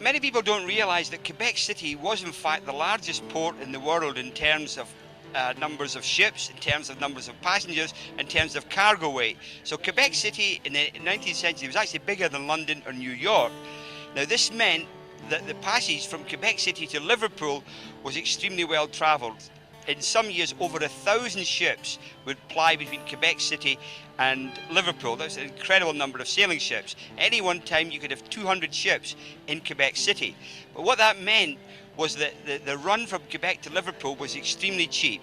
many people don't realize that Quebec City was in fact the largest port in the world in terms of numbers of ships, in terms of numbers of passengers, in terms of cargo weight. So Quebec City in the 19th century was actually bigger than London or New York. Now this meant that the passage from Quebec City to Liverpool was extremely well travelled. In some years, over 1,000 ships would ply between Quebec City and Liverpool. That's an incredible number of sailing ships. Any one time you could have 200 ships in Quebec City. But what that meant was that the run from Quebec to Liverpool was extremely cheap.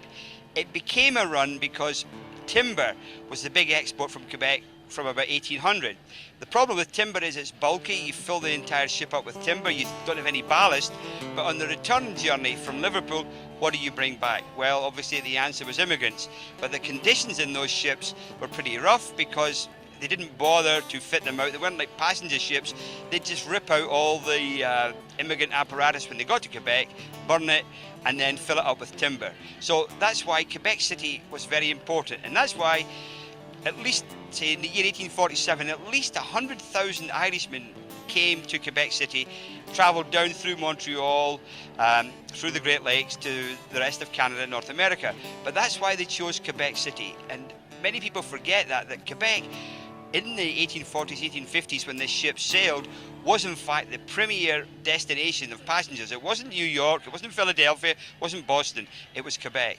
It became a run because timber was the big export from Quebec from about 1800. The problem with timber is it's bulky. You fill the entire ship up with timber, you don't have any ballast, but on the return journey from Liverpool, what do you bring back? Well, obviously the answer was immigrants, but the conditions in those ships were pretty rough because they didn't bother to fit them out. They weren't like passenger ships. They'd just rip out all the immigrant apparatus when they got to Quebec, burn it, and then fill it up with timber. So that's why Quebec City was very important, and that's why at least, say in the year 1847, at least 100,000 Irishmen came to Quebec City, travelled down through Montreal, through the Great Lakes to the rest of Canada and North America. But that's why they chose Quebec City. And many people forget that Quebec, in the 1840s, 1850s, when this ship sailed, was in fact the premier destination of passengers. It wasn't New York, it wasn't Philadelphia, it wasn't Boston, it was Quebec.